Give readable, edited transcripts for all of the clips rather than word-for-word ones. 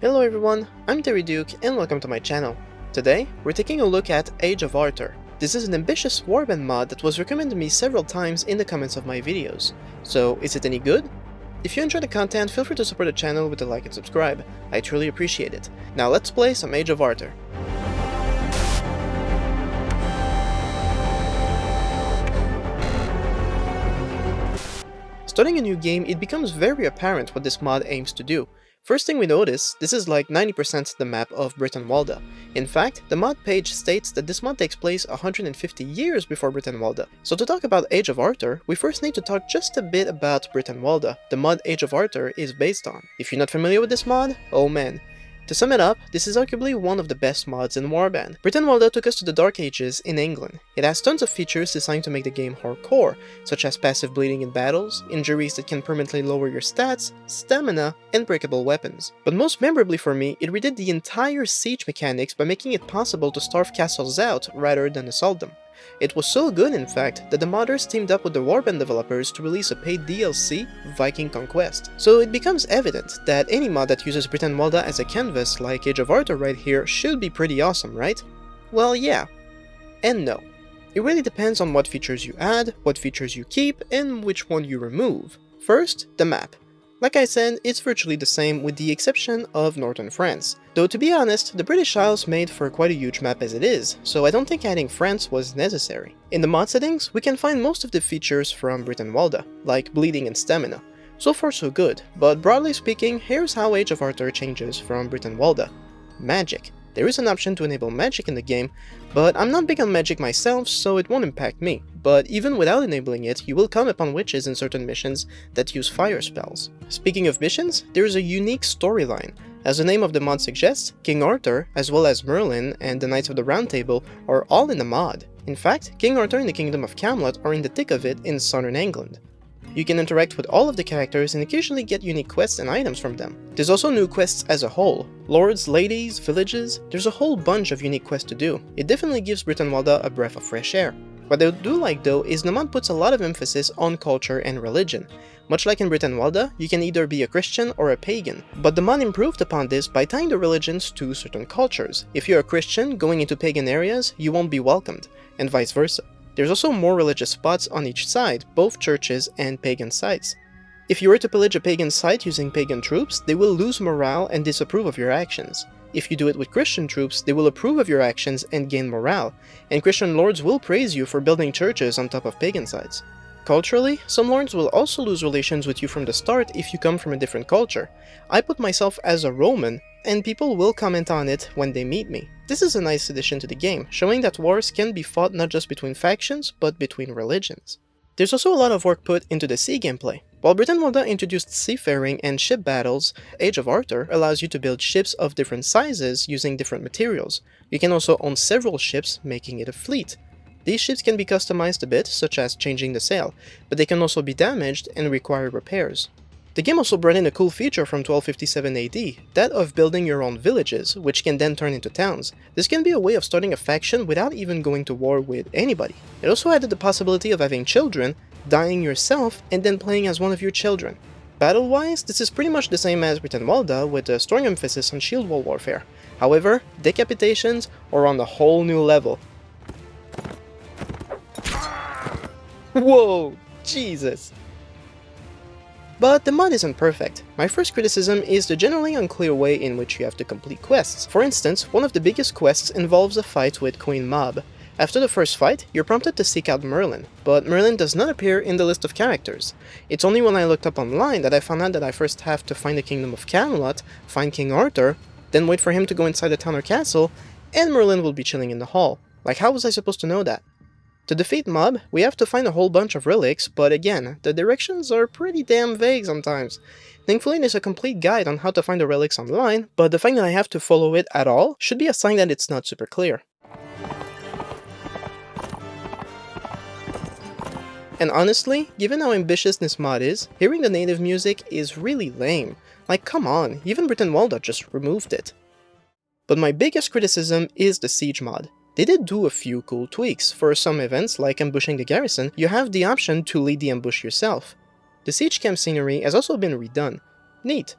Hello everyone, I'm Terry Duke and welcome to my channel. Today, we're taking a look at Age of Arthur. This is an ambitious warband mod that was recommended to me several times in the comments of my videos. So, is it any good? If you enjoy the content, feel free to support the channel with a like and subscribe. I truly appreciate it. Now let's play some Age of Arthur. Starting a new game, it becomes very apparent what this mod aims to do. First thing we notice, this is like 90% the map of Britannwalda. In fact, the mod page states that this mod takes place 150 years before Britannwalda. So to talk about Age of Arthur, we first need to talk just a bit about Britannwalda, the mod Age of Arthur is based on. If you're not familiar with this mod, oh man. To sum it up, this is arguably one of the best mods in WARBAND. Britannwalda took us to the Dark Ages in England. It has tons of features designed to make the game hardcore, such as passive bleeding in battles, injuries that can permanently lower your stats, stamina, and breakable weapons. But most memorably for me, it redid the entire siege mechanics by making it possible to starve castles out rather than assault them. It was so good, in fact, that the modders teamed up with the WARBAND developers to release a paid DLC, Viking Conquest. So it becomes evident that any mod that uses Britannwalda as a canvas, like Age of Arthur right here, should be pretty awesome, right? Well, yeah. And no. It really depends on what features you add, what features you keep, and which one you remove. First, the map. Like I said, it's virtually the same with the exception of northern France. Though to be honest, the British Isles made for quite a huge map as it is, so I don't think adding France was necessary. In the mod settings, we can find most of the features from Britannwalda, like bleeding and stamina. So far so good, but broadly speaking, here's how Age of Arthur changes from Britannwalda. Magic. There is an option to enable magic in the game, but I'm not big on magic myself, so it won't impact me. But even without enabling it, you will come upon witches in certain missions that use fire spells. Speaking of missions, there is a unique storyline. As the name of the mod suggests, King Arthur, as well as Merlin and the Knights of the Round Table, are all in the mod. In fact, King Arthur and the Kingdom of Camelot are in the thick of it in southern England. You can interact with all of the characters and occasionally get unique quests and items from them. There's also new quests as a whole. Lords, ladies, villages, there's a whole bunch of unique quests to do. It definitely gives Britannwalda a breath of fresh air. What I do like though is the mod puts a lot of emphasis on culture and religion. Much like in Britannwalda, you can either be a Christian or a pagan, but the mod improved upon this by tying the religions to certain cultures. If you're a Christian going into pagan areas, you won't be welcomed, and vice versa. There's also more religious spots on each side, both churches and pagan sites. If you were to pillage a pagan site using pagan troops, they will lose morale and disapprove of your actions. If you do it with Christian troops, they will approve of your actions and gain morale, and Christian lords will praise you for building churches on top of pagan sites. Culturally, some lords will also lose relations with you from the start if you come from a different culture. I put myself as a Roman, and people will comment on it when they meet me. This is a nice addition to the game, showing that wars can be fought not just between factions, but between religions. There's also a lot of work put into the sea gameplay. While Britannwalda introduced seafaring and ship battles, Age of Arthur allows you to build ships of different sizes using different materials. You can also own several ships, making it a fleet. These ships can be customized a bit, such as changing the sail, but they can also be damaged and require repairs. The game also brought in a cool feature from 1257 AD, that of building your own villages, which can then turn into towns. This can be a way of starting a faction without even going to war with anybody. It also added the possibility of having children, dying yourself, and then playing as one of your children. Battle-wise, this is pretty much the same as Britannwalda, with a strong emphasis on shield wall warfare. However, decapitations are on a whole new level. Whoa! Jesus! But the mod isn't perfect. My first criticism is the generally unclear way in which you have to complete quests. For instance, one of the biggest quests involves a fight with Queen Mab. After the first fight, you're prompted to seek out Merlin, but Merlin does not appear in the list of characters. It's only when I looked up online that I found out that I first have to find the Kingdom of Camelot, find King Arthur, then wait for him to go inside the town or castle, and Merlin will be chilling in the hall. Like, how was I supposed to know that? To defeat Mob, we have to find a whole bunch of relics, but again, the directions are pretty damn vague sometimes. Thankfully, there's a complete guide on how to find the relics online, but the fact that I have to follow it at all should be a sign that it's not super clear. And honestly, given how ambitious this mod is, hearing the native music is really lame. Like, come on, even Britannwalda just removed it. But my biggest criticism is the siege mod. They did do a few cool tweaks. For some events, like ambushing the garrison, you have the option to lead the ambush yourself. The siege camp scenery has also been redone. Neat.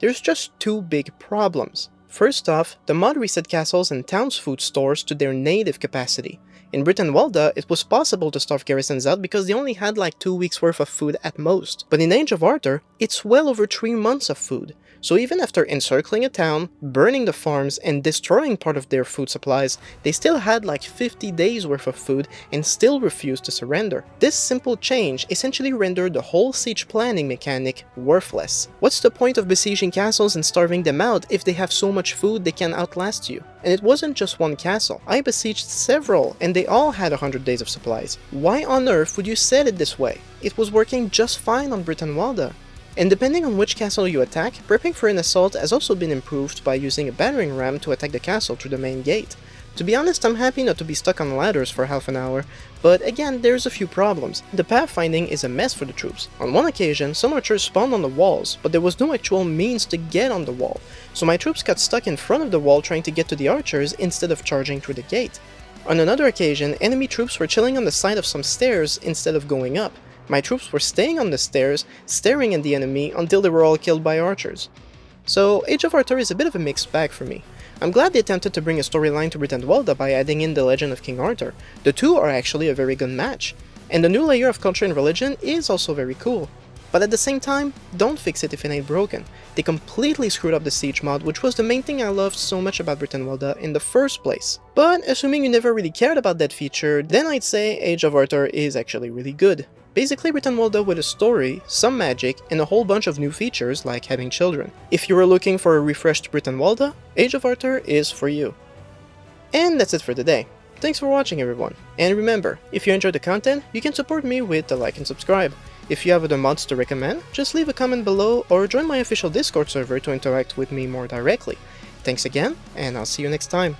There's just two big problems. First off, the mod reset castles and towns' food stores to their native capacity. In Britannwalda, it was possible to starve garrisons out because they only had like 2 weeks worth of food at most. But in Age of Arthur, it's well over 3 months of food. So even after encircling a town, burning the farms, and destroying part of their food supplies, they still had like 50 days worth of food and still refused to surrender. This simple change essentially rendered the whole siege planning mechanic worthless. What's the point of besieging castles and starving them out if they have so much food they can outlast you? And it wasn't just one castle. I besieged several, and they all had 100 days of supplies. Why on earth would you set it this way? It was working just fine on Britannwalda. And depending on which castle you attack, prepping for an assault has also been improved by using a battering ram to attack the castle through the main gate. To be honest, I'm happy not to be stuck on ladders for half an hour, but again, there's a few problems. The pathfinding is a mess for the troops. On one occasion, some archers spawned on the walls, but there was no actual means to get on the wall, so my troops got stuck in front of the wall trying to get to the archers instead of charging through the gate. On another occasion, enemy troops were chilling on the side of some stairs instead of going up. My troops were staying on the stairs, staring at the enemy until they were all killed by archers. So, Age of Arthur is a bit of a mixed bag for me. I'm glad they attempted to bring a storyline to Britannwalda by adding in the legend of King Arthur. The two are actually a very good match. And the new layer of culture and religion is also very cool. But at the same time, don't fix it if it ain't broken. They completely screwed up the siege mod, which was the main thing I loved so much about Britannwalda in the first place. But assuming you never really cared about that feature, then I'd say Age of Arthur is actually really good. Basically Britannwalda with a story, some magic, and a whole bunch of new features like having children. If you were looking for a refreshed Britannwalda, Age of Arthur is for you. And that's it for today. Thanks for watching everyone, and remember, if you enjoyed the content, you can support me with a like and subscribe. If you have other mods to recommend, just leave a comment below or join my official Discord server to interact with me more directly. Thanks again, and I'll see you next time.